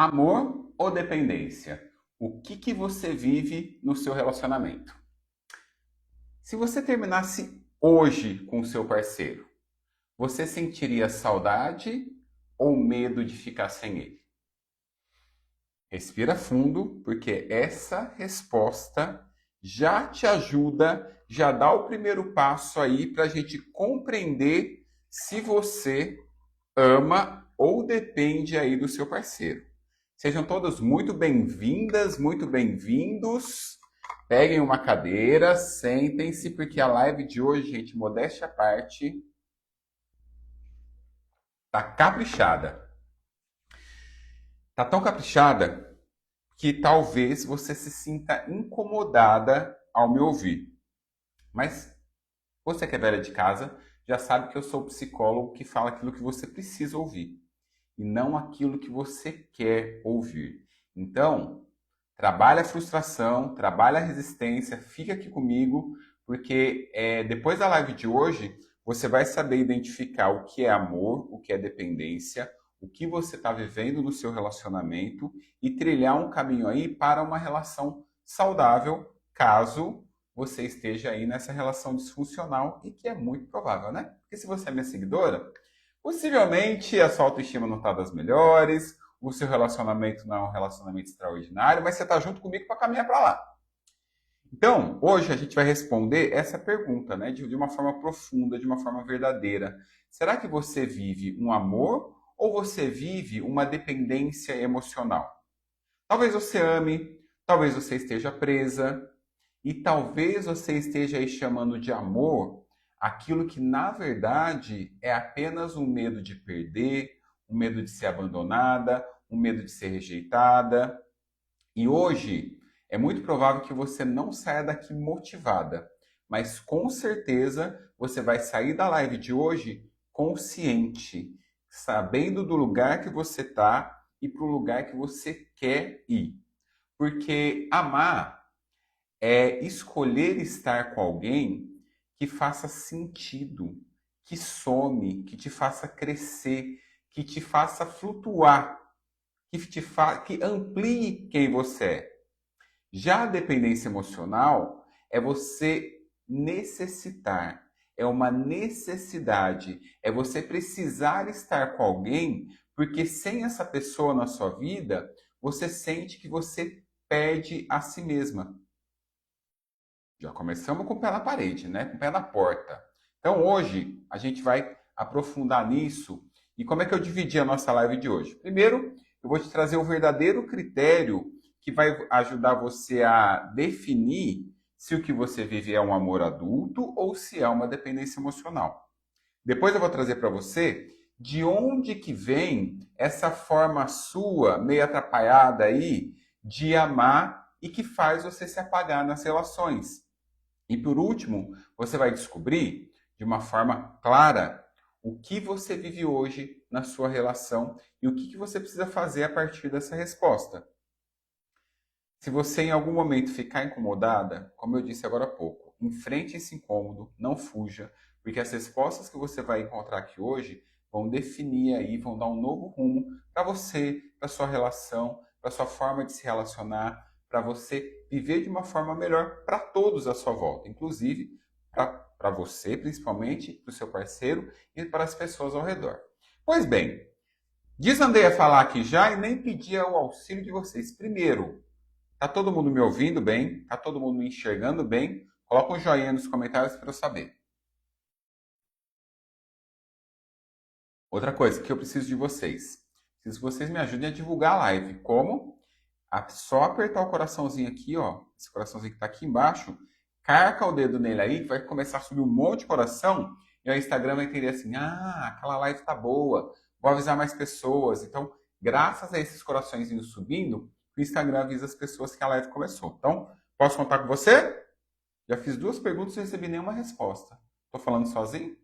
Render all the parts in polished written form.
Amor ou dependência? O que você vive no seu relacionamento? Se você terminasse hoje com o seu parceiro, você sentiria saudade ou medo de ficar sem ele? Respira fundo, porque essa resposta já te ajuda, já dá o primeiro passo aí para a gente compreender se você ama ou depende aí do seu parceiro. Sejam todos muito bem-vindas, muito bem-vindos. Peguem uma cadeira, sentem-se, porque a live de hoje, gente, modéstia à parte, tá caprichada. Tá tão caprichada que talvez você se sinta incomodada ao me ouvir. Mas você que é velha de casa já sabe que eu sou o psicólogo que fala aquilo que você precisa ouvir e não aquilo que você quer ouvir. Então, trabalha a frustração, trabalha a resistência, fica aqui comigo, porque depois da live de hoje, você vai saber identificar o que é amor, o que é dependência, o que você está vivendo no seu relacionamento e trilhar um caminho aí para uma relação saudável, caso você esteja aí nessa relação disfuncional e que é muito provável, né? Porque se você é minha seguidora, possivelmente a sua autoestima não está das melhores, o seu relacionamento não é um relacionamento extraordinário, mas você está junto comigo para caminhar para lá. Então, hoje a gente vai responder essa pergunta, né, de uma forma profunda, de uma forma verdadeira. Será que você vive um amor ou você vive uma dependência emocional? Talvez você ame, talvez você esteja presa, e talvez você esteja aí chamando de amor aquilo que na verdade é apenas um medo de perder, um medo de ser abandonada, um medo de ser rejeitada. E hoje é muito provável que você não saia daqui motivada, mas com certeza você vai sair da live de hoje consciente, sabendo do lugar que você está e para o lugar que você quer ir. Porque amar é escolher estar com alguém que faça sentido, que some, que te faça crescer, que te faça flutuar, que amplie quem você é. Já a dependência emocional é você necessitar, é uma necessidade, é você precisar estar com alguém, porque sem essa pessoa na sua vida, você sente que você perde a si mesma. Já começamos com o pé na parede, né? Com o pé na porta. Então hoje a gente vai aprofundar nisso. E como é que eu dividi a nossa live de hoje? Primeiro, eu vou te trazer o verdadeiro critério que vai ajudar você a definir se o que você vive é um amor adulto ou se é uma dependência emocional. Depois eu vou trazer para você de onde que vem essa forma sua, meio atrapalhada aí, de amar e que faz você se apagar nas relações. E por último, você vai descobrir de uma forma clara o que você vive hoje na sua relação e o que você precisa fazer a partir dessa resposta. Se você em algum momento ficar incomodada, como eu disse agora há pouco, enfrente esse incômodo, não fuja, porque as respostas que você vai encontrar aqui hoje vão definir aí, vão dar um novo rumo para você, para sua relação, para sua forma de se relacionar, para você viver de uma forma melhor para todos à sua volta, inclusive para você, principalmente, para o seu parceiro e para as pessoas ao redor. Pois bem, desandei a falar aqui já e nem pedi o auxílio de vocês. Primeiro, tá todo mundo me ouvindo bem? Tá todo mundo me enxergando bem? Coloca um joinha nos comentários para eu saber. Outra coisa que eu preciso de vocês. Preciso que vocês me ajudem a divulgar a live. Como? Só apertar o coraçãozinho aqui, ó. Esse coraçãozinho que está aqui embaixo. Carca o dedo nele aí, que vai começar a subir um monte de coração. E o Instagram vai entender assim, aquela live tá boa. Vou avisar mais pessoas. Então, graças a esses coraçõezinhos subindo, o Instagram avisa as pessoas que a live começou. Então, posso contar com você? Já fiz 2 perguntas e não recebi nenhuma resposta. Tô falando sozinho?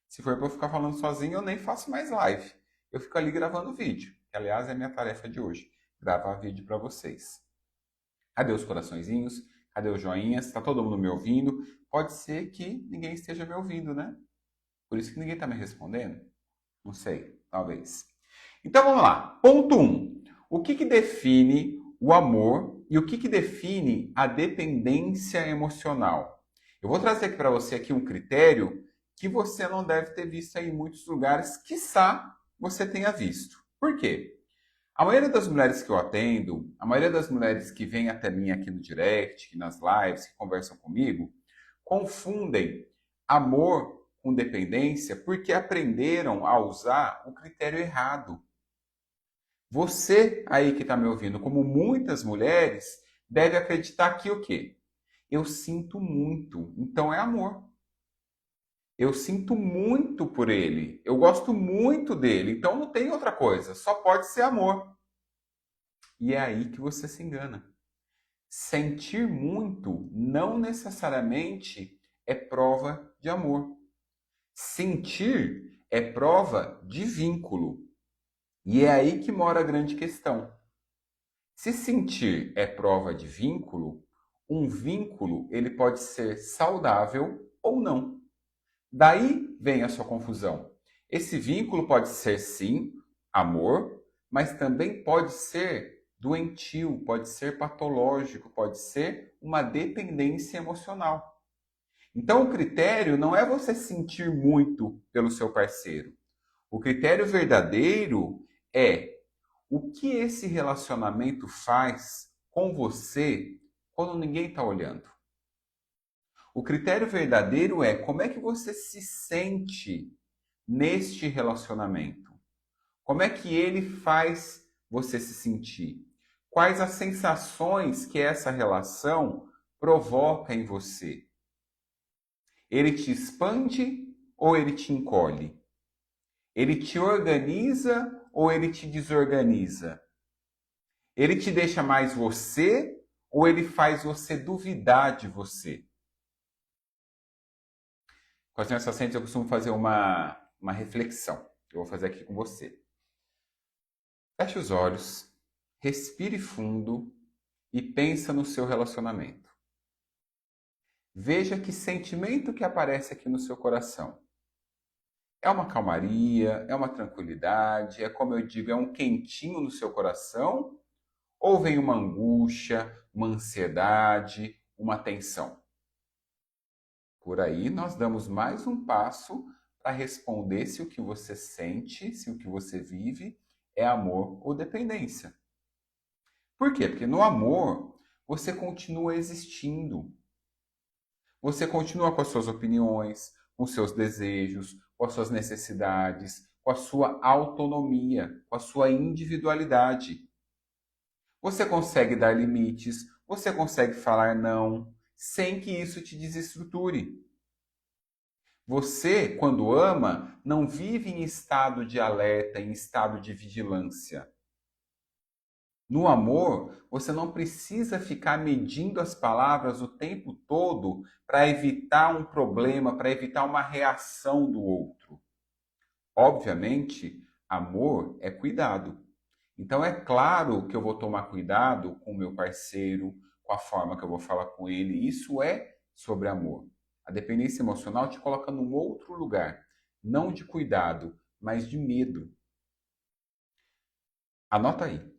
Se for para eu ficar falando sozinho, eu nem faço mais live. Eu fico ali gravando vídeo, que aliás é a minha tarefa de hoje, gravar vídeo para vocês. Cadê os coraçõezinhos? Cadê os joinhas? Está todo mundo me ouvindo? Pode ser que ninguém esteja me ouvindo, né? Por isso que ninguém está me respondendo? Não sei, talvez. Então vamos lá. Ponto 1. O que define o amor e o que define a dependência emocional? Eu vou trazer aqui para você aqui um critério que você não deve ter visto aí em muitos lugares, quiçá você tenha visto. Por quê? A maioria das mulheres que eu atendo, a maioria das mulheres que vêm até mim aqui no direct, nas lives, que conversam comigo, confundem amor com dependência porque aprenderam a usar o critério errado. Você aí que está me ouvindo, como muitas mulheres, deve acreditar que o quê? Eu sinto muito, então é amor. Eu sinto muito por ele, eu gosto muito dele, então não tem outra coisa, só pode ser amor. E é aí que você se engana. Sentir muito não necessariamente é prova de amor. Sentir é prova de vínculo. E é aí que mora a grande questão. Se sentir é prova de vínculo, um vínculo ele pode ser saudável ou não. Daí vem a sua confusão. Esse vínculo pode ser sim amor, mas também pode ser doentio, pode ser patológico, pode ser uma dependência emocional. Então o critério não é você sentir muito pelo seu parceiro. O critério verdadeiro é o que esse relacionamento faz com você quando ninguém está olhando. O critério verdadeiro é como é que você se sente neste relacionamento. Como é que ele faz você se sentir? Quais as sensações que essa relação provoca em você? Ele te expande ou ele te encolhe? Ele te organiza ou ele te desorganiza? Ele te deixa mais você ou ele faz você duvidar de você? Com as minhas pacientes eu costumo fazer uma reflexão. Eu vou fazer aqui com você. Feche os olhos, respire fundo e pensa no seu relacionamento. Veja que sentimento que aparece aqui no seu coração. É uma calmaria, é uma tranquilidade, é como eu digo, é um quentinho no seu coração? Ou vem uma angústia, uma ansiedade, uma tensão? Por aí nós damos mais um passo para responder se o que você sente, se o que você vive é amor ou dependência. Por quê? Porque no amor você continua existindo. Você continua com as suas opiniões, com seus desejos, com as suas necessidades, com a sua autonomia, com a sua individualidade. Você consegue dar limites, você consegue falar não, sem que isso te desestruture. Você, quando ama, não vive em estado de alerta, em estado de vigilância. No amor, você não precisa ficar medindo as palavras o tempo todo para evitar um problema, para evitar uma reação do outro. Obviamente, amor é cuidado. Então é claro que eu vou tomar cuidado com o meu parceiro, com a forma que eu vou falar com ele. Isso é sobre amor. A dependência emocional te coloca num outro lugar, não de cuidado, mas de medo. Anota aí.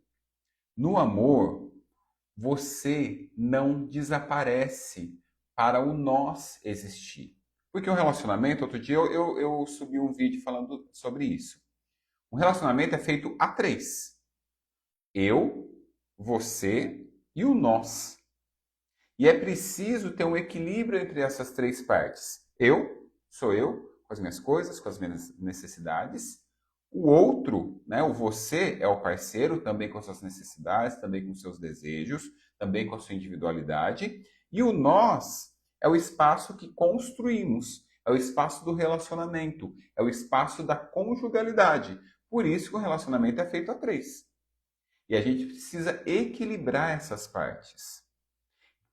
No amor, você não desaparece para o nós existir. Porque um relacionamento, outro dia eu subi um vídeo falando sobre isso. Um relacionamento é feito a três. Eu, você e o nós. E é preciso ter um equilíbrio entre essas três partes. Eu, sou eu, com as minhas coisas, com as minhas necessidades. O outro, né, o você, é o parceiro, também com as suas necessidades, também com os seus desejos, também com a sua individualidade. E o nós é o espaço que construímos, é o espaço do relacionamento, é o espaço da conjugalidade. Por isso que o relacionamento é feito a três. E a gente precisa equilibrar essas partes.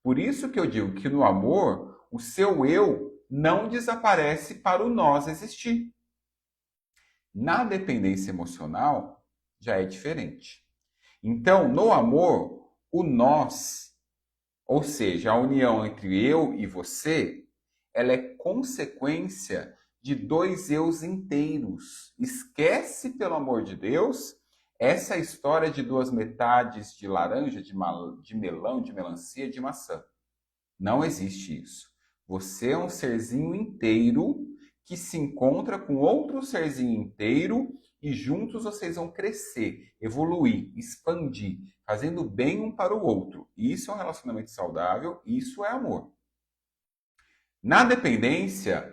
Por isso que eu digo que no amor, o seu eu não desaparece para o nós existir. Na dependência emocional, já é diferente. Então, no amor, o nós, ou seja, a união entre eu e você, ela é consequência de dois eus inteiros. Esquece, pelo amor de Deus, Essa história de duas metades de laranja, de melão, de melancia, de maçã. Não existe isso. Você é um serzinho inteiro que se encontra com outro serzinho inteiro e juntos vocês vão crescer, evoluir, expandir, fazendo bem um para o outro. Isso é um relacionamento saudável, isso é amor. Na dependência,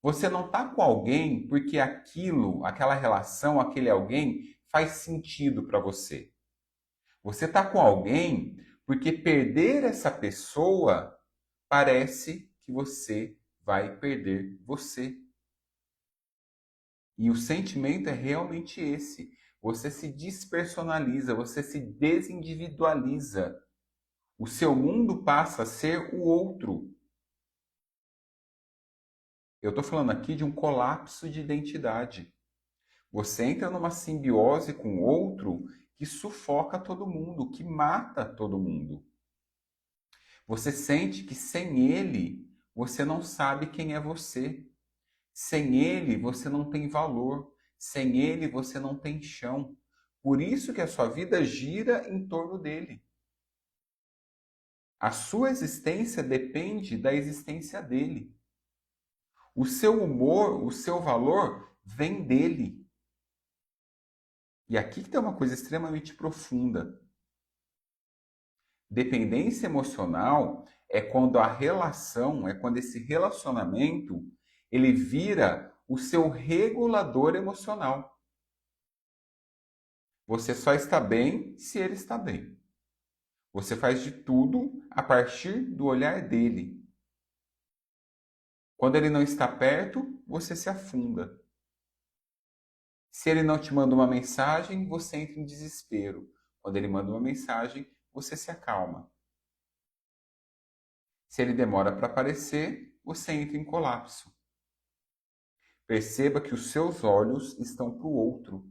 você não está com alguém porque aquilo, aquela relação, aquele alguém faz sentido para você. Você está com alguém porque perder essa pessoa parece que você vai perder você. E o sentimento é realmente esse. Você se despersonaliza, você se desindividualiza. O seu mundo passa a ser o outro. Eu estou falando aqui de um colapso de identidade. Você entra numa simbiose com o outro que sufoca todo mundo, que mata todo mundo. Você sente que sem ele, você não sabe quem é você. Sem ele, você não tem valor. Sem ele, você não tem chão. Por isso que a sua vida gira em torno dele. A sua existência depende da existência dele. O seu humor, o seu valor vem dele. E aqui que tem uma coisa extremamente profunda. Dependência emocional é quando a relação, é quando esse relacionamento, ele vira o seu regulador emocional. Você só está bem se ele está bem. Você faz de tudo a partir do olhar dele. Quando ele não está perto, você se afunda. Se ele não te manda uma mensagem, você entra em desespero. Quando ele manda uma mensagem, você se acalma. Se ele demora para aparecer, você entra em colapso. Perceba que os seus olhos estão para o outro,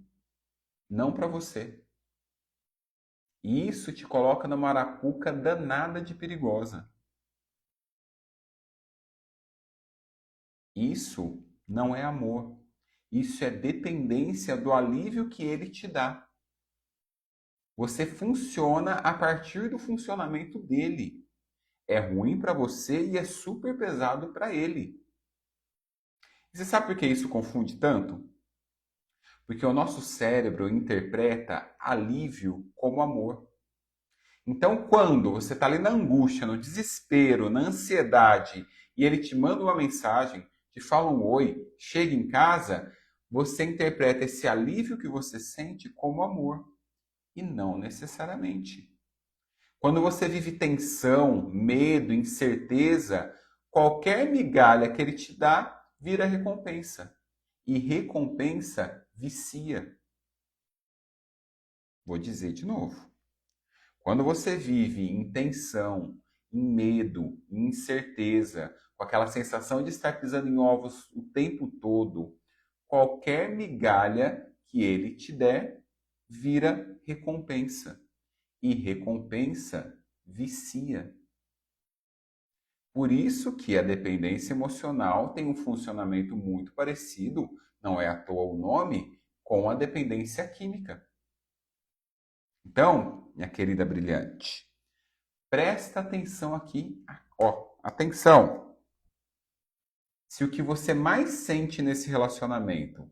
não para você. E isso te coloca numa arapuca danada de perigosa. Isso não é amor. Isso é dependência do alívio que ele te dá. Você funciona a partir do funcionamento dele. É ruim para você e é super pesado para ele. E você sabe por que isso confunde tanto? Porque o nosso cérebro interpreta alívio como amor. Então, quando você está ali na angústia, no desespero, na ansiedade, e ele te manda uma mensagem, te fala um oi, chega em casa, você interpreta esse alívio que você sente como amor. E não necessariamente. Quando você vive tensão, medo, incerteza, qualquer migalha que ele te dá vira recompensa. E recompensa vicia. Vou dizer de novo. Quando você vive em tensão, em medo, em incerteza, com aquela sensação de estar pisando em ovos o tempo todo, qualquer migalha que ele te der vira recompensa. E recompensa vicia. Por isso que a dependência emocional tem um funcionamento muito parecido, não é à toa o nome, com a dependência química. Então, minha querida brilhante, presta atenção aqui. Ó, atenção! Se o que você mais sente nesse relacionamento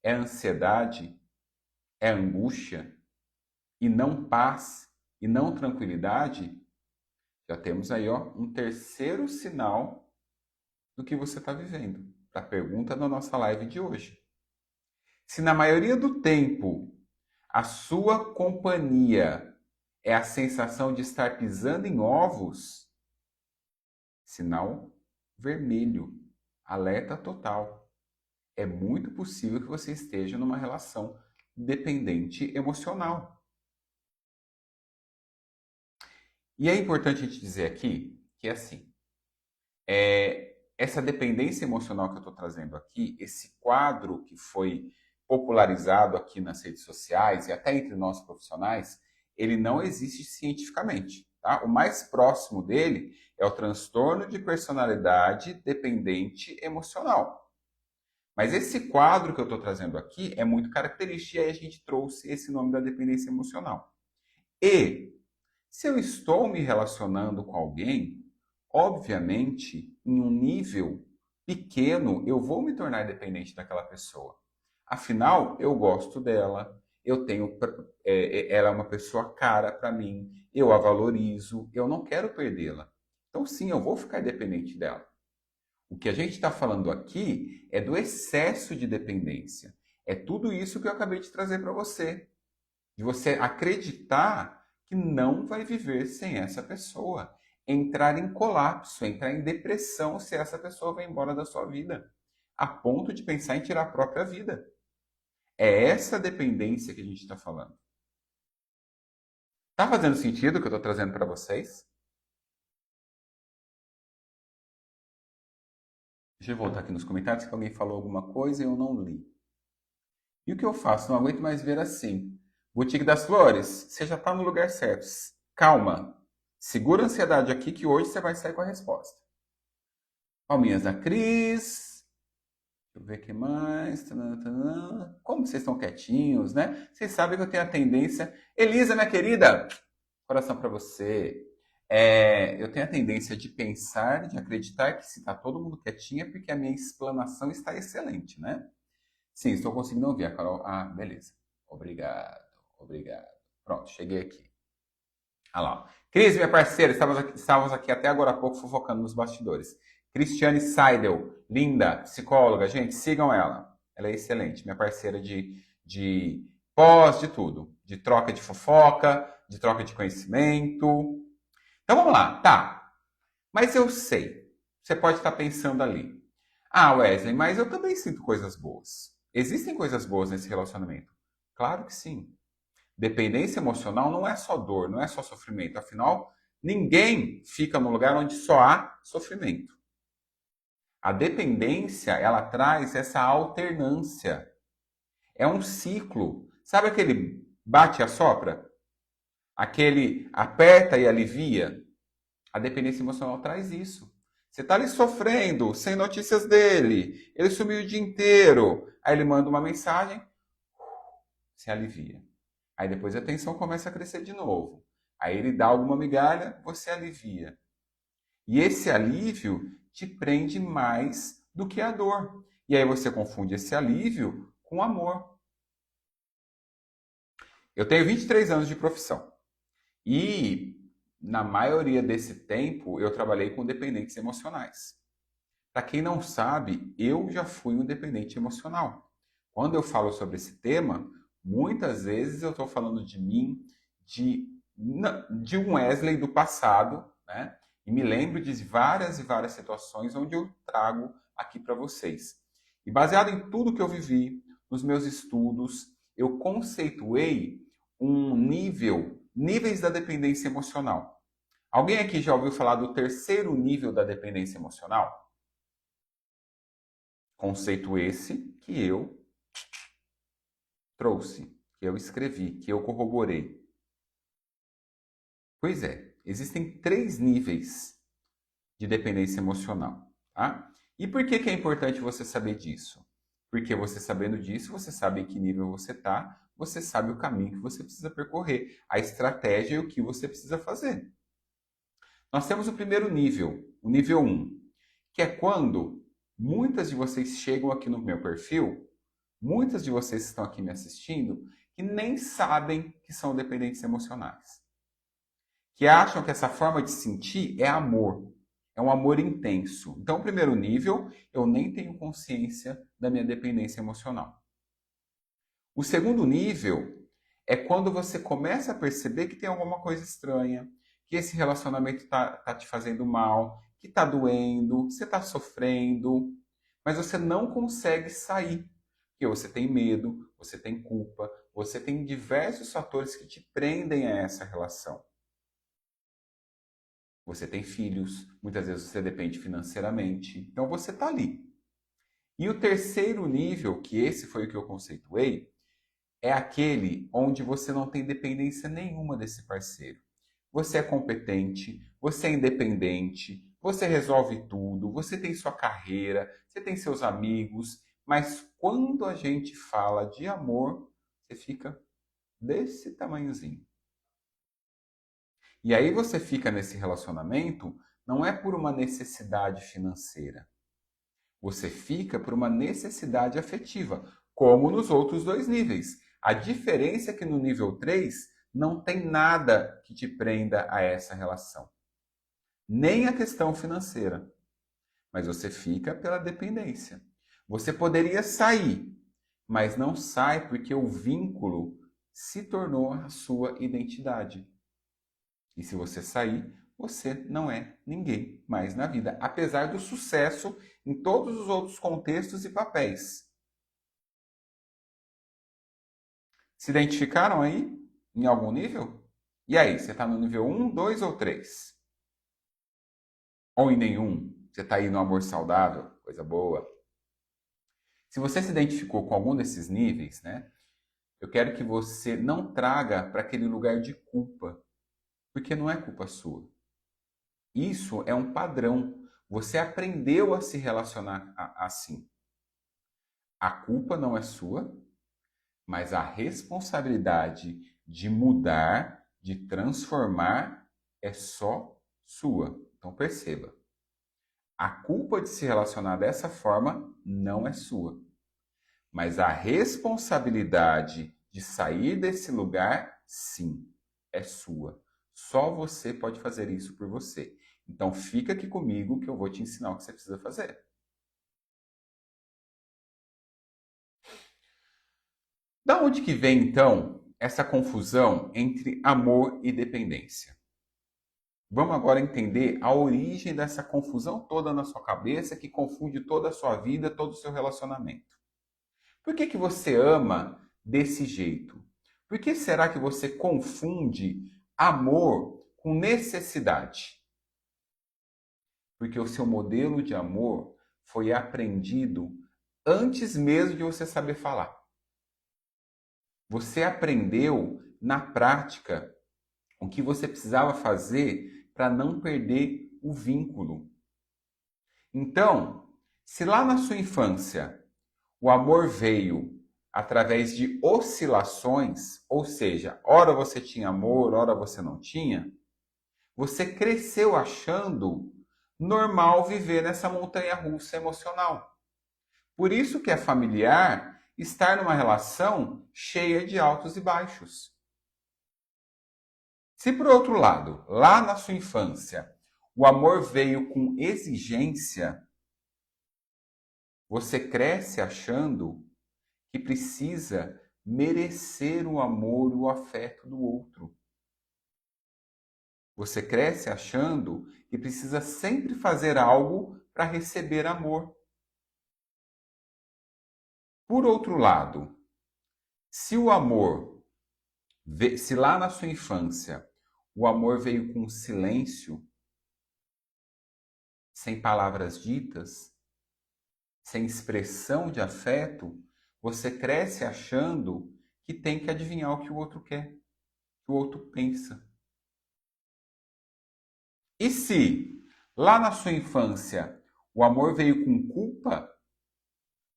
é ansiedade, é angústia, e não paz, e não tranquilidade, já temos aí ó, um terceiro sinal do que você está vivendo. A pergunta da nossa live de hoje. Se na maioria do tempo a sua companhia é a sensação de estar pisando em ovos, sinal vermelho, alerta total. É muito possível que você esteja numa relação dependente emocional. E é importante a gente dizer aqui que assim, essa dependência emocional que eu estou trazendo aqui, esse quadro que foi popularizado aqui nas redes sociais e até entre nós profissionais, ele não existe cientificamente. Tá? O mais próximo dele é o transtorno de personalidade dependente emocional. Mas esse quadro que eu estou trazendo aqui é muito característico e aí a gente trouxe esse nome da dependência emocional. E se eu estou me relacionando com alguém, obviamente, em um nível pequeno, eu vou me tornar dependente daquela pessoa. Afinal, eu gosto dela, eu tenho, ela é uma pessoa cara para mim, eu a valorizo, eu não quero perdê-la. Então, sim, eu vou ficar dependente dela. O que a gente está falando aqui é do excesso de dependência. É tudo isso que eu acabei de trazer para você. De você acreditar que não vai viver sem essa pessoa. Entrar em colapso, entrar em depressão se essa pessoa vai embora da sua vida. A ponto de pensar em tirar a própria vida. É essa dependência que a gente está falando. Tá fazendo sentido o que eu estou trazendo para vocês? Deixa eu voltar aqui nos comentários que alguém falou alguma coisa e eu não li. E o que eu faço? Não aguento mais ver assim. Boutique das Flores, você já está no lugar certo. Calma. Segura a ansiedade aqui que hoje você vai sair com a resposta. Palminhas da Cris. Deixa eu ver o que mais. Como vocês estão quietinhos, né? Vocês sabem que eu tenho a tendência. Elisa, minha querida, coração para você. Eu tenho a tendência de pensar, de acreditar que se está todo mundo quietinho é porque a minha explanação está excelente, né? Sim, estou conseguindo ouvir a Carol. Ah, beleza. Obrigado, obrigado. Pronto, cheguei aqui. Ah lá. Cris, minha parceira, estávamos aqui até agora há pouco fofocando nos bastidores. Cristiane Seidel, linda, psicóloga. Gente, sigam ela. Ela é excelente, minha parceira de pós, de tudo. De troca de fofoca, de troca de conhecimento. Então vamos lá, tá. Mas eu sei, você pode estar pensando ali. Ah, Wesley, mas eu também sinto coisas boas. Existem coisas boas nesse relacionamento? Claro que sim. Dependência emocional não é só dor, não é só sofrimento. Afinal, ninguém fica num lugar onde só há sofrimento. A dependência, ela traz essa alternância. É um ciclo. Sabe aquele bate e assopra? Aquele aperta e alivia? A dependência emocional traz isso. Você está ali sofrendo, sem notícias dele, ele sumiu o dia inteiro. Aí ele manda uma mensagem, se alivia. Aí depois a tensão começa a crescer de novo. Aí ele dá alguma migalha, você alivia. E esse alívio te prende mais do que a dor. E aí você confunde esse alívio com amor. Eu tenho 23 anos de profissão. E na maioria desse tempo eu trabalhei com dependentes emocionais. Para quem não sabe, eu já fui um dependente emocional. Quando eu falo sobre esse tema, muitas vezes eu estou falando de mim, de um Wesley do passado, né? E me lembro de várias e várias situações onde eu trago aqui para vocês. E baseado em tudo que eu vivi, nos meus estudos, eu conceituei níveis da dependência emocional. Alguém aqui já ouviu falar do terceiro nível da dependência emocional? Conceito esse que eu trouxe, que eu escrevi, que eu corroborei. Pois é, existem 3 níveis de dependência emocional, tá? E por que é importante você saber disso? Porque você sabendo disso, você sabe em que nível você está, você sabe o caminho que você precisa percorrer, a estratégia e o que você precisa fazer. Nós temos o primeiro nível, o nível 1, que é quando muitas de vocês chegam aqui no meu perfil, muitas de vocês que estão aqui me assistindo, que nem sabem que são dependentes emocionais. Que acham que essa forma de sentir é amor. É um amor intenso. Então, o primeiro nível, eu nem tenho consciência da minha dependência emocional. O segundo nível é quando você começa a perceber que tem alguma coisa estranha, que esse relacionamento tá te fazendo mal, que tá doendo, que você tá sofrendo, mas você não consegue sair. Porque você tem medo, você tem culpa, você tem diversos fatores que te prendem a essa relação. Você tem filhos, muitas vezes você depende financeiramente, então você está ali. E o terceiro nível, que esse foi o que eu conceituei, é aquele onde você não tem dependência nenhuma desse parceiro. Você é competente, você é independente, você resolve tudo, você tem sua carreira, você tem seus amigos, Mas quando a gente fala de amor, você fica desse tamanhozinho. E aí você fica nesse relacionamento, não é por uma necessidade financeira. Você fica por uma necessidade afetiva, como nos outros dois níveis. A diferença é que no nível 3 não tem nada que te prenda a essa relação. Nem a questão financeira. Mas você fica pela dependência. Você poderia sair, mas não sai porque o vínculo se tornou a sua identidade. E se você sair, você não é ninguém mais na vida, apesar do sucesso em todos os outros contextos e papéis. Se identificaram aí? Em algum nível? E aí, você está no nível 1, 2 ou 3? Ou em nenhum? Você está aí no amor saudável? Coisa boa. Se você se identificou com algum desses níveis, né? Eu quero que você não traga para aquele lugar de culpa, porque não é culpa sua. Isso é um padrão. Você aprendeu a se relacionar assim. A culpa não é sua, mas a responsabilidade de mudar, de transformar, é só sua. Então perceba, a culpa de se relacionar dessa forma não é sua, mas a responsabilidade de sair desse lugar, sim, é sua. Só você pode fazer isso por você. Então fica aqui comigo que eu vou te ensinar o que você precisa fazer. Da onde que vem, então, essa confusão entre amor e dependência? Vamos agora entender a origem dessa confusão toda na sua cabeça que confunde toda a sua vida, todo o seu relacionamento. Por que que você ama desse jeito? Por que será que você confunde amor com necessidade? Porque o seu modelo de amor foi aprendido antes mesmo de você saber falar. Você aprendeu na prática o que você precisava fazer para não perder o vínculo. Então, se lá na sua infância o amor veio através de oscilações, ou seja, ora você tinha amor, ora você não tinha, você cresceu achando normal viver nessa montanha-russa emocional. Por isso que é familiar estar numa relação cheia de altos e baixos. Se por outro lado, lá na sua infância, o amor veio com exigência, você cresce achando que precisa merecer o amor e o afeto do outro. Você cresce achando que precisa sempre fazer algo para receber amor. Por outro lado, se o amor, se lá na sua infância o amor veio com silêncio, sem palavras ditas, sem expressão de afeto, você cresce achando que tem que adivinhar o que o outro quer, que o outro pensa. E se lá na sua infância o amor veio com culpa,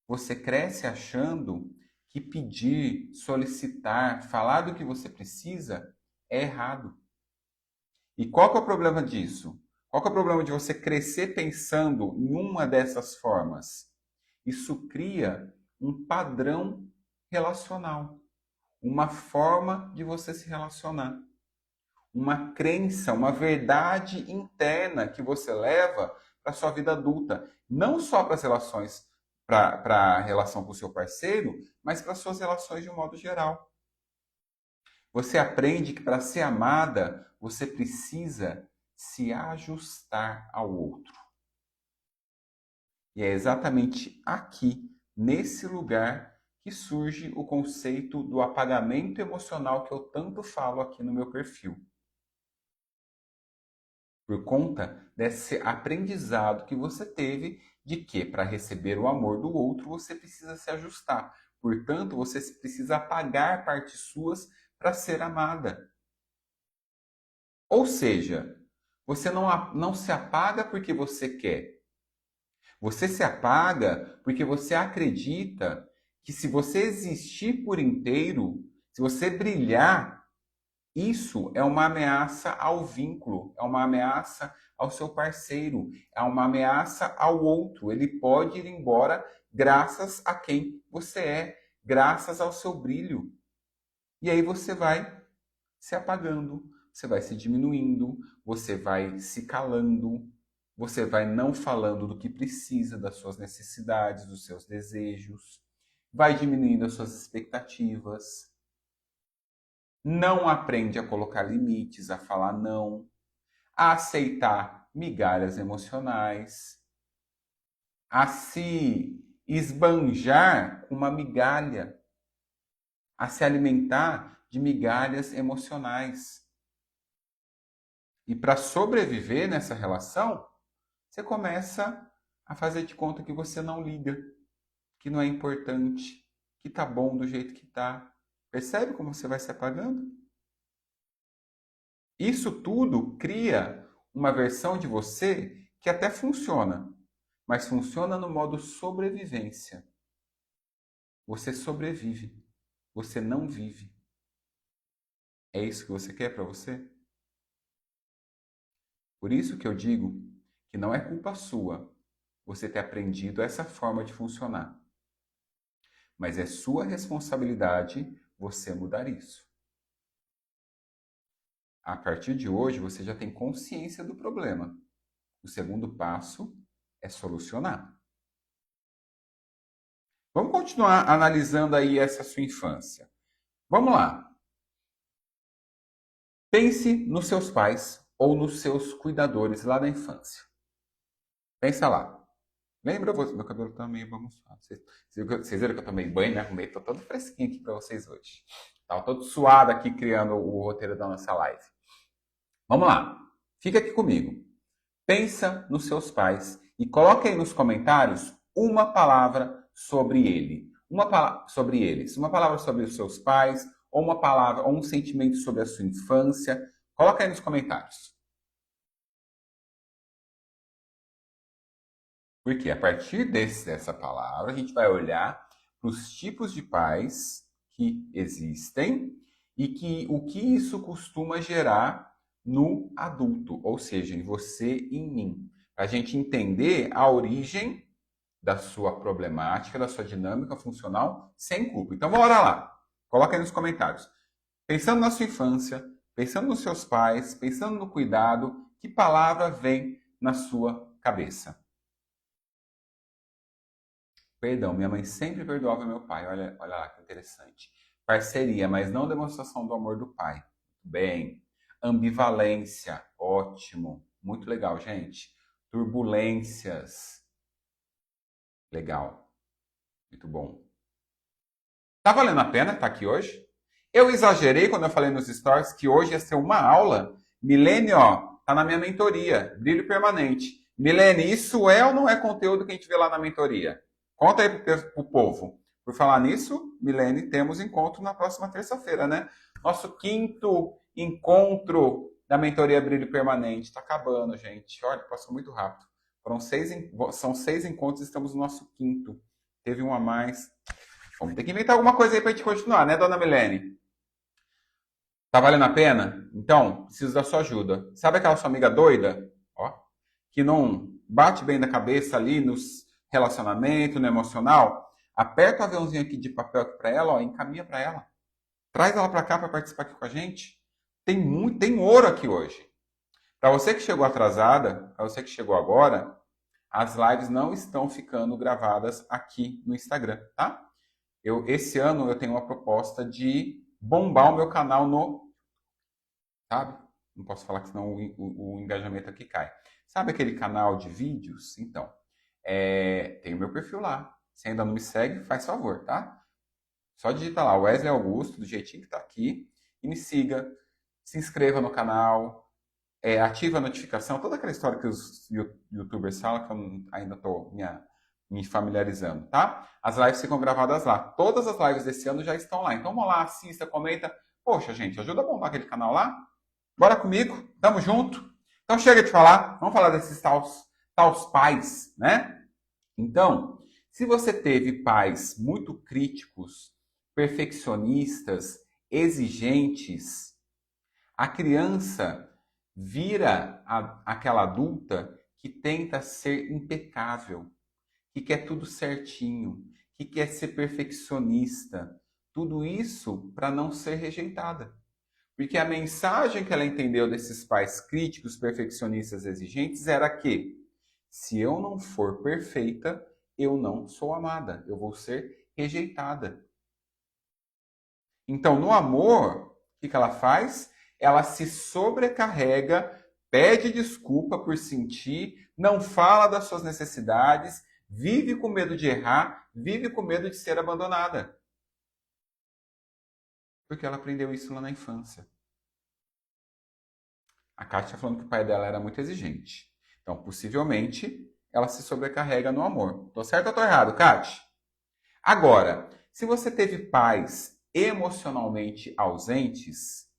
você cresce achando que pedir, solicitar, falar do que você precisa é errado. E qual que é o problema disso? Qual que é o problema de você crescer pensando em uma dessas formas? Isso cria um padrão relacional, uma forma de você se relacionar, uma crença, uma verdade interna que você leva para a sua vida adulta, não só para as relações, para a relação com o seu parceiro, mas para as suas relações de um modo geral. Você aprende que para ser amada, você precisa se ajustar ao outro. E é exatamente aqui, nesse lugar, que surge o conceito do apagamento emocional que eu tanto falo aqui no meu perfil. Por conta desse aprendizado que você teve de que para receber o amor do outro você precisa se ajustar. Portanto, você precisa apagar partes suas para ser amada. Ou seja, você não se apaga porque você quer. Você se apaga porque você acredita que se você existir por inteiro, se você brilhar, isso é uma ameaça ao vínculo, é uma ameaça ao seu parceiro, é uma ameaça ao outro. Ele pode ir embora graças a quem você é, graças ao seu brilho. E aí você vai se apagando, você vai se diminuindo, você vai se calando, você vai não falando do que precisa, das suas necessidades, dos seus desejos, vai diminuindo as suas expectativas, não aprende a colocar limites, a falar não, a aceitar migalhas emocionais, a se esbanjar com uma migalha, a se alimentar de migalhas emocionais. E para sobreviver nessa relação, você começa a fazer de conta que você não liga, que não é importante, que tá bom do jeito que tá. Percebe como você vai se apagando? Isso tudo cria uma versão de você que até funciona, mas funciona no modo sobrevivência. Você sobrevive, você não vive. É isso que você quer para você? Por isso que eu digo que não é culpa sua você ter aprendido essa forma de funcionar. Mas é sua responsabilidade você mudar isso. A partir de hoje, você já tem consciência do problema. O segundo passo é solucionar. Vamos continuar analisando aí essa sua infância. Vamos lá. Pense nos seus pais ou nos seus cuidadores lá da infância. Pensa lá. Lembra você? Meu cabelo tá meio bagunçado. Vocês viram que eu tomei banho, me arrumei, tô todo fresquinho aqui para vocês hoje. Tava todo suado aqui criando o roteiro da nossa live. Vamos lá. Fica aqui comigo. Pensa nos seus pais e coloque aí nos comentários uma palavra sobre ele. Uma palavra sobre eles. Uma palavra sobre os seus pais, ou uma palavra, ou um sentimento sobre a sua infância. Coloca aí nos comentários. Porque a partir dessa palavra, a gente vai olhar para os tipos de pais que existem e o que isso costuma gerar no adulto, ou seja, em você e em mim. Para a gente entender a origem da sua problemática, da sua dinâmica funcional sem culpa. Então, bora lá. Coloca aí nos comentários. Pensando na sua infância, pensando nos seus pais, pensando no cuidado, que palavra vem na sua cabeça? Perdão, minha mãe sempre perdoava meu pai. Olha lá que interessante. Parceria, mas não demonstração do amor do pai. Bem. Ambivalência, ótimo. Muito legal, gente. Turbulências. Legal. Muito bom. Tá valendo a pena estar aqui hoje? Eu exagerei quando eu falei nos stories que hoje ia ser uma aula. Milene, ó, tá na minha mentoria. Brilho permanente. Milene, isso é ou não é conteúdo que a gente vê lá na mentoria? Conta aí pro povo. Por falar nisso, Milene, temos encontro na próxima terça-feira, né? Nosso 5º encontro da mentoria Brilho Permanente. Está acabando, gente. Olha, passou muito rápido. São 6 encontros, estamos no nosso 5º. Teve um a mais. Vamos ter que inventar alguma coisa aí para a gente continuar, né, dona Milene? Tá valendo a pena? Então, preciso da sua ajuda. Sabe aquela sua amiga doida? Ó, que não bate bem da cabeça ali nos relacionamento, no emocional? Aperta o aviãozinho aqui de papel para ela, ó, encaminha para ela. Traz ela para cá para participar aqui com a gente. Tem ouro aqui hoje. Para você que chegou atrasada, para você que chegou agora, as lives não estão ficando gravadas aqui no Instagram, tá? Esse ano eu tenho uma proposta de bombar o meu canal sabe? Não posso falar que senão o engajamento aqui cai. Sabe aquele canal de vídeos? Então, tem o meu perfil lá. Se ainda não me segue, faz favor, tá? Só digita lá, Wesley Augusto, do jeitinho que tá aqui, e me siga, se inscreva no canal, ativa a notificação, toda aquela história que os youtubers falam, que eu ainda estou me familiarizando, tá? As lives ficam gravadas lá. Todas as lives desse ano já estão lá. Então vamos lá, assista, comenta. Poxa, gente, ajuda a bombar aquele canal lá. Bora comigo, tamo junto. Então chega de falar, vamos falar desses taus pais, né? Então, se você teve pais muito críticos, perfeccionistas, exigentes, a criança vira aquela adulta que tenta ser impecável, que quer tudo certinho, que quer ser perfeccionista. Tudo isso para não ser rejeitada. Porque a mensagem que ela entendeu desses pais críticos, perfeccionistas, exigentes era que se eu não for perfeita, eu não sou amada, eu vou ser rejeitada. Então, no amor, o que ela faz? Ela se sobrecarrega, pede desculpa por sentir, não fala das suas necessidades, vive com medo de errar, vive com medo de ser abandonada. Porque ela aprendeu isso lá na infância. A Kátia está falando que o pai dela era muito exigente. Então, possivelmente, ela se sobrecarrega no amor. Tô certo ou tô errado, Kátia? Agora, se você teve pais emocionalmente ausentes,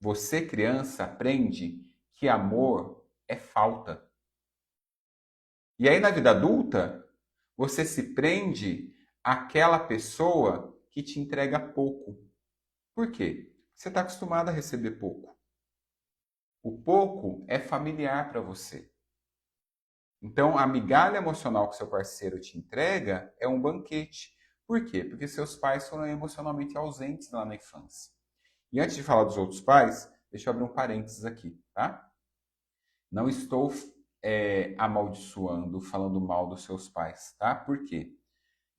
você, criança, aprende que amor é falta. E aí, na vida adulta, você se prende àquela pessoa que te entrega pouco. Por quê? Você está acostumado a receber pouco. O pouco é familiar para você. Então, a migalha emocional que seu parceiro te entrega é um banquete. Por quê? Porque seus pais foram emocionalmente ausentes lá na infância. E antes de falar dos outros pais, deixa eu abrir um parênteses aqui, tá? Não estou amaldiçoando, falando mal dos seus pais, tá? Por quê?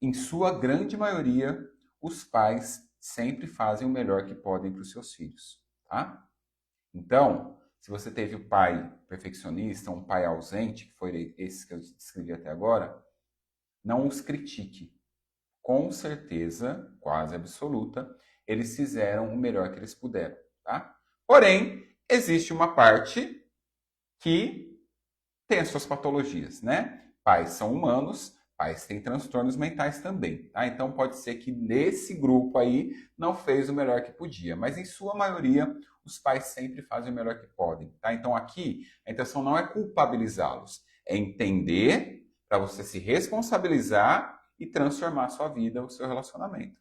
Em sua grande maioria, os pais sempre fazem o melhor que podem para os seus filhos, tá? Então, se você teve o pai perfeccionista, um pai ausente, que foi esse que eu descrevi até agora, não os critique. Com certeza, quase absoluta, eles fizeram o melhor que eles puderam, tá? Porém, existe uma parte que tem as suas patologias, né? Pais são humanos, pais têm transtornos mentais também, tá? Então pode ser que nesse grupo aí não fez o melhor que podia, mas em sua maioria os pais sempre fazem o melhor que podem, tá? Então aqui a intenção não é culpabilizá-los, é entender para você se responsabilizar e transformar a sua vida, o seu relacionamento,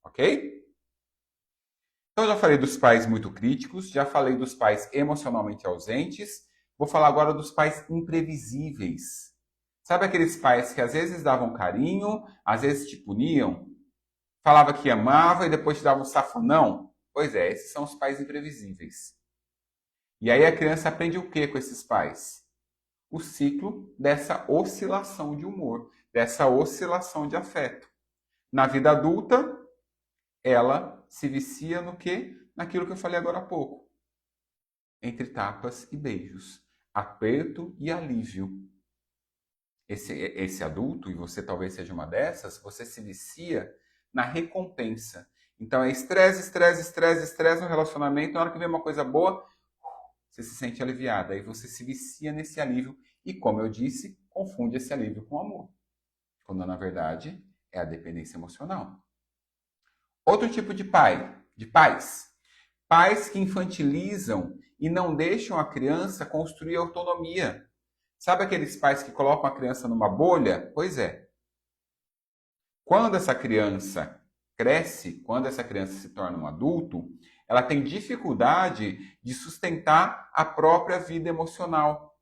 ok? Então já falei dos pais muito críticos, já falei dos pais emocionalmente ausentes, vou falar agora dos pais imprevisíveis. Sabe aqueles pais que às vezes davam carinho, às vezes te puniam, falava que amava e depois te dava um safanão? Pois é, esses são os pais imprevisíveis. E aí a criança aprende o que com esses pais? O ciclo dessa oscilação de humor, dessa oscilação de afeto. Na vida adulta, ela se vicia no quê? Naquilo que eu falei agora há pouco. Entre tapas e beijos, aperto e alívio. Esse adulto, e você talvez seja uma dessas, você se vicia na recompensa. Então é estresse, estresse, estresse, estresse no relacionamento. Na hora que vem uma coisa boa, você se sente aliviada. Aí você se vicia nesse alívio e, como eu disse, confunde esse alívio com amor. Quando na verdade é a dependência emocional. Outro tipo de pais. Pais que infantilizam e não deixam a criança construir autonomia. Sabe aqueles pais que colocam a criança numa bolha? Pois é. Quando essa criança cresce, quando essa criança se torna um adulto, ela tem dificuldade de sustentar a própria vida emocional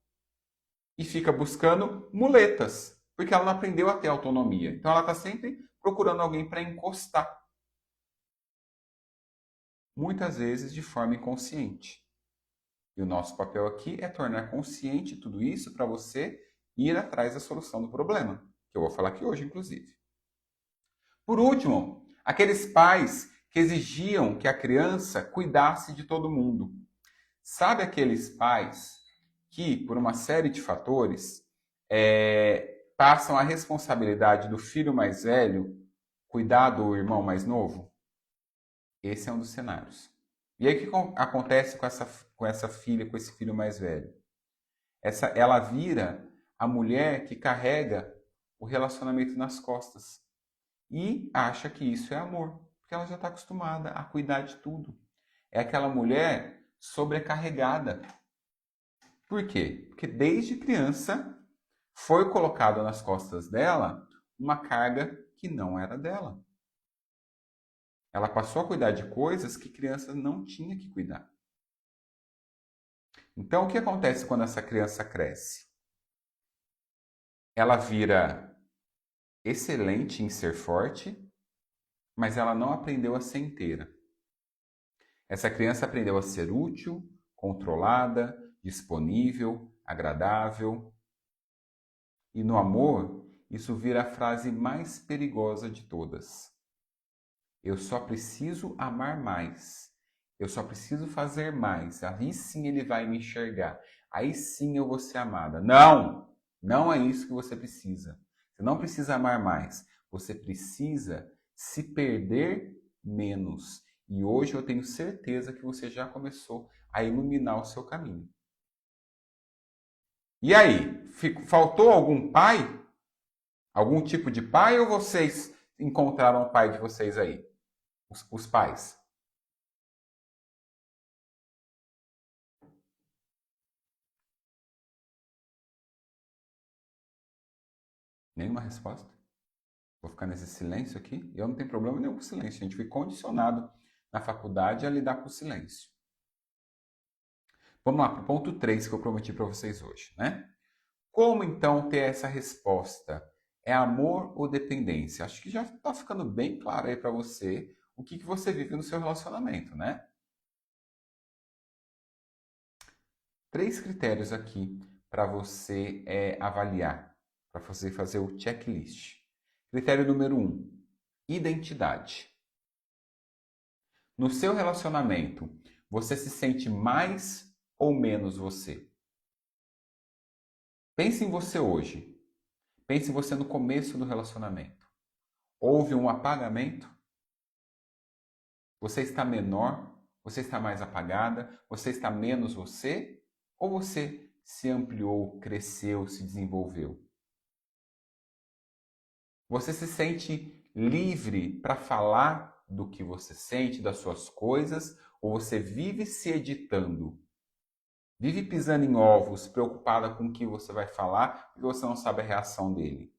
e fica buscando muletas, porque ela não aprendeu a ter autonomia. Então ela está sempre procurando alguém para encostar. Muitas vezes de forma inconsciente. E o nosso papel aqui é tornar consciente tudo isso para você ir atrás da solução do problema, que eu vou falar aqui hoje, inclusive. Por último, aqueles pais que exigiam que a criança cuidasse de todo mundo. Sabe aqueles pais que, por uma série de fatores, passam a responsabilidade do filho mais velho cuidar do irmão mais novo? Esse é um dos cenários. E aí o que acontece com essa filha, com esse filho mais velho? Ela vira a mulher que carrega o relacionamento nas costas e acha que isso é amor, porque ela já está acostumada a cuidar de tudo. É aquela mulher sobrecarregada. Por quê? Porque desde criança foi colocado nas costas dela uma carga que não era dela. Ela passou a cuidar de coisas que criança não tinha que cuidar. Então, o que acontece quando essa criança cresce? Ela vira excelente em ser forte, mas ela não aprendeu a ser inteira. Essa criança aprendeu a ser útil, controlada, disponível, agradável. E no amor, isso vira a frase mais perigosa de todas. Eu só preciso amar mais. Eu só preciso fazer mais. Aí sim ele vai me enxergar. Aí sim eu vou ser amada. Não! Não é isso que você precisa. Você não precisa amar mais. Você precisa se perder menos. E hoje eu tenho certeza que você já começou a iluminar o seu caminho. E aí? Faltou algum pai? Algum tipo de pai ou vocês encontraram o pai de vocês aí? Os pais. Nenhuma resposta? Vou ficar nesse silêncio aqui? Eu não tenho problema nenhum com silêncio. A gente foi condicionado na faculdade a lidar com o silêncio. Vamos lá para o ponto 3 que eu prometi para vocês hoje, né? Como então ter essa resposta? É amor ou dependência? Acho que já está ficando bem claro aí para você o que você vive no seu relacionamento, né? 3 critérios aqui para você avaliar, para você fazer o checklist. Critério número 1, identidade. No seu relacionamento, você se sente mais ou menos você? Pense em você hoje. Pense em você no começo do relacionamento. Houve um apagamento? Você está menor? Você está mais apagada? Você está menos você? Ou você se ampliou, cresceu, se desenvolveu? Você se sente livre para falar do que você sente, das suas coisas, ou você vive se editando? Vive pisando em ovos, preocupada com o que você vai falar, porque você não sabe a reação dele.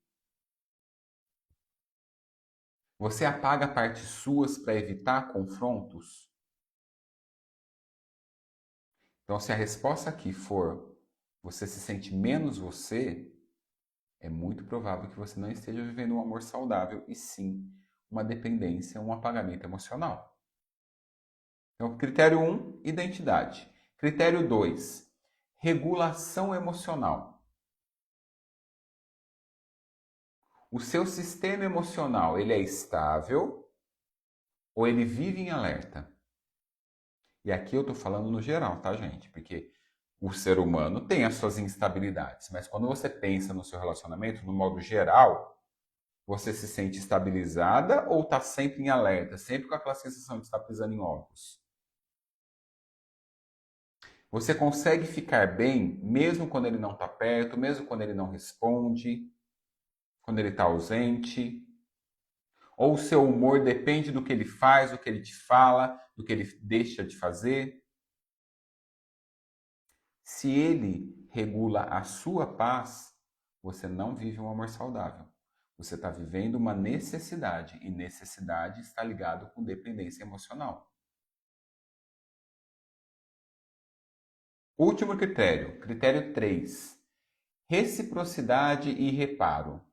Você apaga partes suas para evitar confrontos? Então, se a resposta aqui for você se sente menos você, é muito provável que você não esteja vivendo um amor saudável e sim uma dependência, um apagamento emocional. Então, critério 1, identidade. Critério 2, regulação emocional. O seu sistema emocional, ele é estável ou ele vive em alerta? E aqui eu estou falando no geral, tá, gente? Porque o ser humano tem as suas instabilidades, mas quando você pensa no seu relacionamento, no modo geral, você se sente estabilizada ou está sempre em alerta, sempre com aquela sensação de estar pisando em ovos? Você consegue ficar bem mesmo quando ele não está perto, mesmo quando ele não responde, quando ele está ausente? Ou o seu humor depende do que ele faz, do que ele te fala, do que ele deixa de fazer? Se ele regula a sua paz, você não vive um amor saudável. Você está vivendo uma necessidade, e necessidade está ligado com dependência emocional. Último critério, critério 3. Reciprocidade e reparo.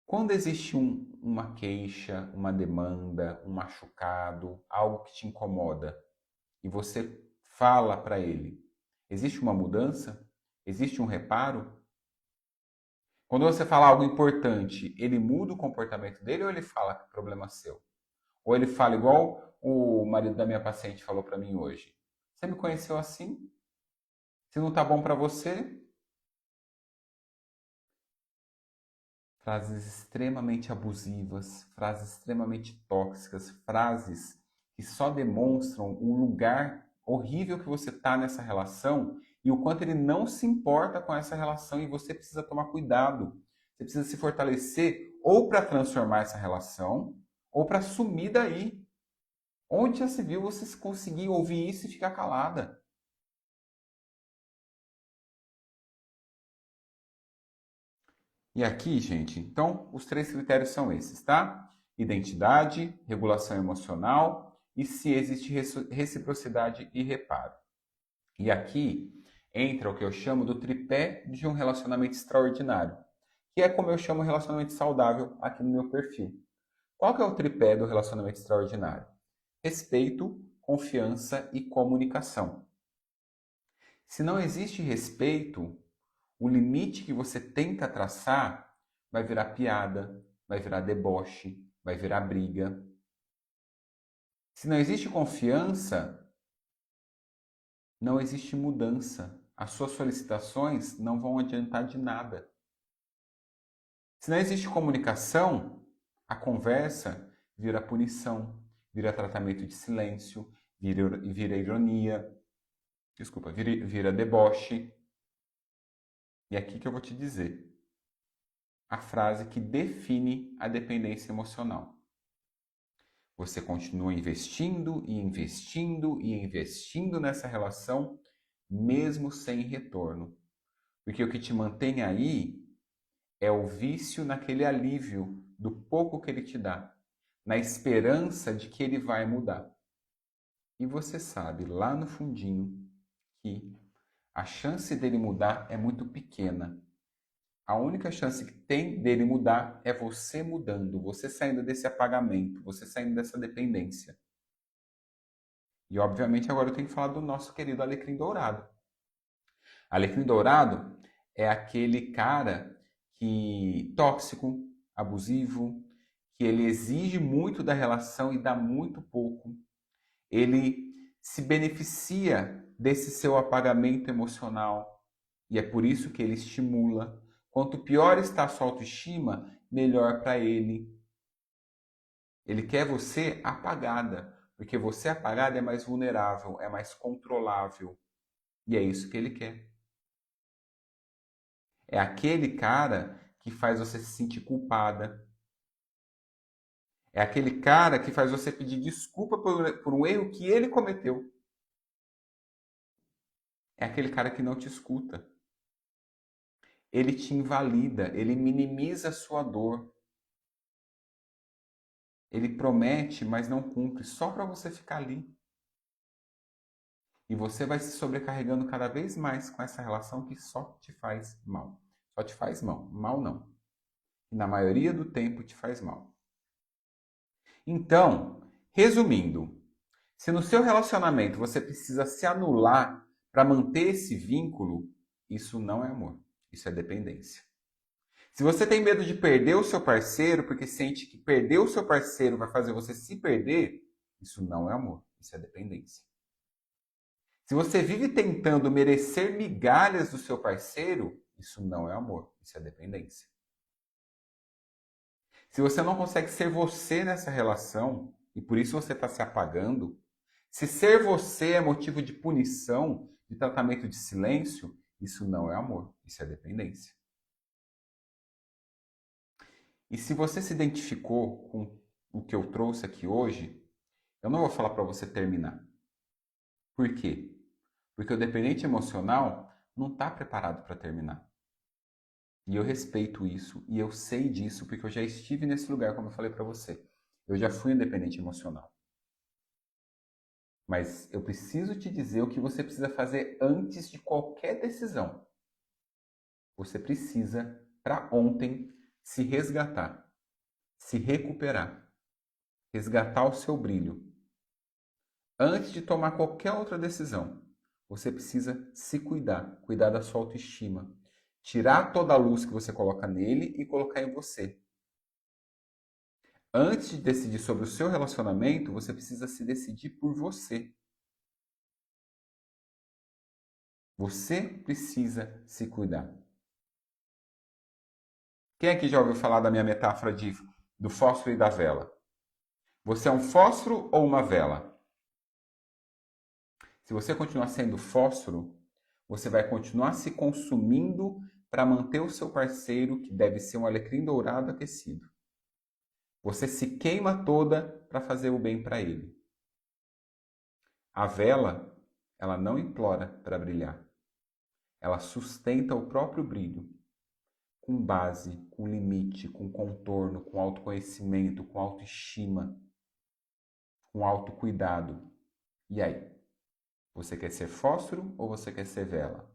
Quando existe uma queixa, uma demanda, um machucado, algo que te incomoda, e você fala para ele, existe uma mudança? Existe um reparo? Quando você fala algo importante, ele muda o comportamento dele ou ele fala que é problema seu? Ou ele fala igual o marido da minha paciente falou para mim hoje. Você me conheceu assim? Se não tá bom para você? Frases extremamente abusivas, frases extremamente tóxicas, frases que só demonstram o lugar horrível que você tá nessa relação e o quanto ele não se importa com essa relação e você precisa tomar cuidado. Você precisa se fortalecer ou para transformar essa relação ou para sumir daí. Onde já se viu você conseguir ouvir isso e ficar calada? E aqui, gente, então, os 3 critérios são esses, tá? Identidade, regulação emocional e se existe reciprocidade e reparo. E aqui entra o que eu chamo do tripé de um relacionamento extraordinário, que é como eu chamo relacionamento saudável aqui no meu perfil. Qual que é o tripé do relacionamento extraordinário? Respeito, confiança e comunicação. Se não existe respeito, o limite que você tenta traçar vai virar piada, vai virar deboche, vai virar briga. Se não existe confiança, não existe mudança. As suas solicitações não vão adiantar de nada. Se não existe comunicação, a conversa vira punição, vira tratamento de silêncio, vira ironia, vira deboche. E é aqui que eu vou te dizer a frase que define a dependência emocional. Você continua investindo e investindo e investindo nessa relação, mesmo sem retorno. Porque o que te mantém aí é o vício naquele alívio do pouco que ele te dá, na esperança de que ele vai mudar. E você sabe lá no fundinho que a chance dele mudar é muito pequena. A única chance que tem dele mudar é você mudando, você saindo desse apagamento, você saindo dessa dependência. E obviamente agora eu tenho que falar do nosso querido Alecrim Dourado. Alecrim Dourado é aquele cara que tóxico, abusivo, que ele exige muito da relação e dá muito pouco. Ele se beneficia desse seu apagamento emocional e é por isso que ele estimula. Quanto pior está a sua autoestima, melhor para ele. Ele quer você apagada, porque você apagada é mais vulnerável, é mais controlável. E é isso que ele quer. É aquele cara que faz você se sentir culpada. É aquele cara que faz você pedir desculpa por um erro que ele cometeu. É aquele cara que não te escuta. Ele te invalida, ele minimiza a sua dor. Ele promete, mas não cumpre, só para você ficar ali. E você vai se sobrecarregando cada vez mais com essa relação que só te faz mal. Só te faz mal, mal não. E na maioria do tempo te faz mal. Então, resumindo, se no seu relacionamento você precisa se anular para manter esse vínculo, isso não é amor, isso é dependência. Se você tem medo de perder o seu parceiro porque sente que perder o seu parceiro vai fazer você se perder, isso não é amor, isso é dependência. Se você vive tentando merecer migalhas do seu parceiro, isso não é amor, isso é dependência. Se você não consegue ser você nessa relação e por isso você está se apagando, se ser você é motivo de punição, de tratamento de silêncio, isso não é amor, isso é dependência. E se você se identificou com o que eu trouxe aqui hoje, eu não vou falar para você terminar. Por quê? Porque o dependente emocional não está preparado para terminar. E eu respeito isso e eu sei disso porque eu já estive nesse lugar, como eu falei para você. Eu já fui um dependente emocional. Mas eu preciso te dizer o que você precisa fazer antes de qualquer decisão. Você precisa, para ontem, se resgatar, se recuperar, resgatar o seu brilho. Antes de tomar qualquer outra decisão, você precisa se cuidar, cuidar da sua autoestima, tirar toda a luz que você coloca nele e colocar em você. Antes de decidir sobre o seu relacionamento, você precisa se decidir por você. Você precisa se cuidar. Quem aqui já ouviu falar da minha metáfora do fósforo e da vela? Você é um fósforo ou uma vela? Se você continuar sendo fósforo, você vai continuar se consumindo para manter o seu parceiro, que deve ser um alecrim dourado aquecido. Você se queima toda para fazer o bem para ele. A vela, ela não implora para brilhar. Ela sustenta o próprio brilho. com base, com limite, com contorno, com autoconhecimento, com autoestima, com autocuidado. E aí? Você quer ser fósforo ou você quer ser vela?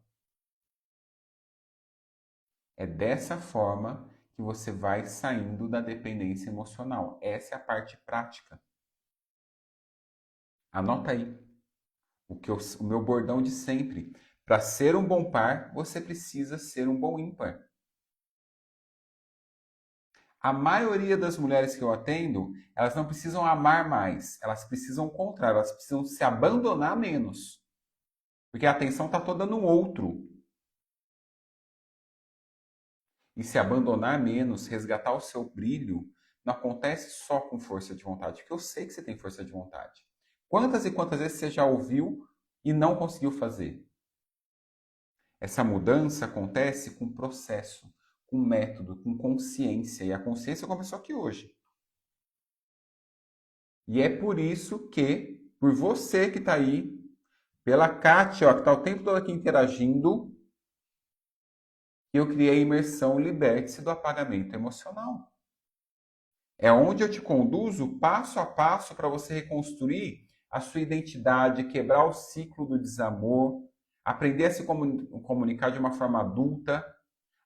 É dessa forma que você vai saindo da dependência emocional. Essa é a parte prática. Anota aí o meu bordão de sempre. Para ser um bom par, você precisa ser um bom ímpar. A maioria das mulheres que eu atendo, elas não precisam amar mais, elas precisam o contrário, elas precisam se abandonar menos. Porque a atenção está toda no outro. E se abandonar menos, resgatar o seu brilho, não acontece só com força de vontade, porque eu sei que você tem força de vontade. Quantas e quantas vezes você já ouviu e não conseguiu fazer? Essa mudança acontece com processo, com método, com consciência. E a consciência começou aqui hoje. E é por isso que, por você que está aí, pela Kátia, ó, que está o tempo todo aqui interagindo, eu criei a imersão Liberte-se do Apagamento Emocional. É onde eu te conduzo passo a passo para você reconstruir a sua identidade, quebrar o ciclo do desamor, aprender a se comunicar de uma forma adulta,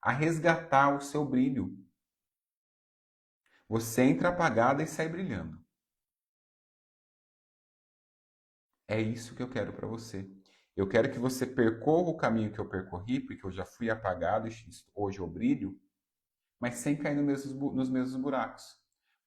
a resgatar o seu brilho. Você entra apagada e sai brilhando. É isso que eu quero para você. Eu quero que você percorra o caminho que eu percorri, porque eu já fui apagado e hoje eu brilho, mas sem cair nos mesmos buracos.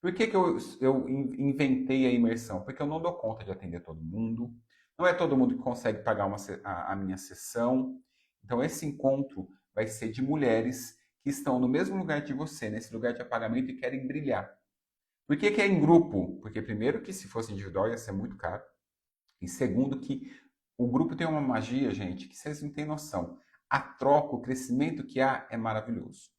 Por que eu inventei a imersão? Porque eu não dou conta de atender todo mundo. Não é todo mundo que consegue pagar a minha sessão. Então, esse encontro vai ser de mulheres que estão no mesmo lugar de você, nesse lugar de apagamento e querem brilhar. Por que é em grupo? Porque, primeiro, que se fosse individual ia ser muito caro. E segundo, que o grupo tem uma magia, gente, que vocês não têm noção. A troca, o crescimento que há é maravilhoso.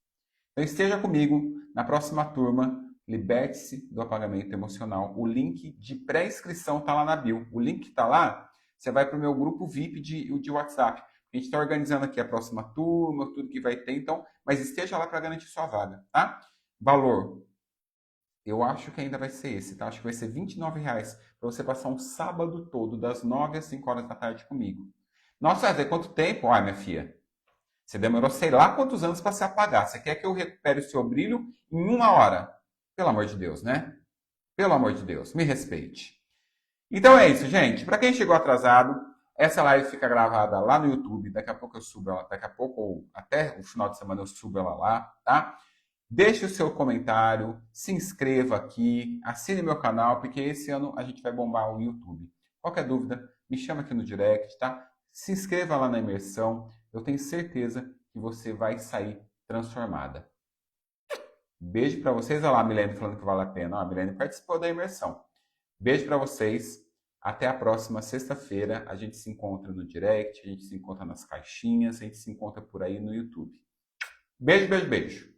Então esteja comigo na próxima turma, Liberte-se do Apagamento Emocional. O link de pré-inscrição está lá na bio. O link que está lá, você vai para o meu grupo VIP de WhatsApp. A gente está organizando aqui a próxima turma, tudo que vai ter, então, mas esteja lá para garantir sua vaga, tá? Valor, eu acho que ainda vai ser esse, tá? Acho que vai ser R$29 para você passar um sábado todo, das 9 às 5 horas da tarde comigo. Nossa, vai ver quanto tempo? Olha, minha filha, você demorou sei lá quantos anos para se apagar. Você quer que eu recupere o seu brilho em 1 hora? Pelo amor de Deus, né? Pelo amor de Deus, me respeite. Então é isso, gente. Para quem chegou atrasado, essa live fica gravada lá no YouTube. Daqui a pouco eu subo ela, daqui a pouco ou até o final de semana eu subo ela lá, tá? Deixe o seu comentário, se inscreva aqui, assine meu canal, porque esse ano a gente vai bombar o YouTube. Qualquer dúvida, me chama aqui no direct, tá? Se inscreva lá na imersão, eu tenho certeza que você vai sair transformada. Beijo para vocês. Olha lá a Milene falando que vale a pena. A Milene participou da imersão. Beijo para vocês. Até a próxima sexta-feira. A gente se encontra no direct, a gente se encontra nas caixinhas, a gente se encontra por aí no YouTube. Beijo, beijo, beijo.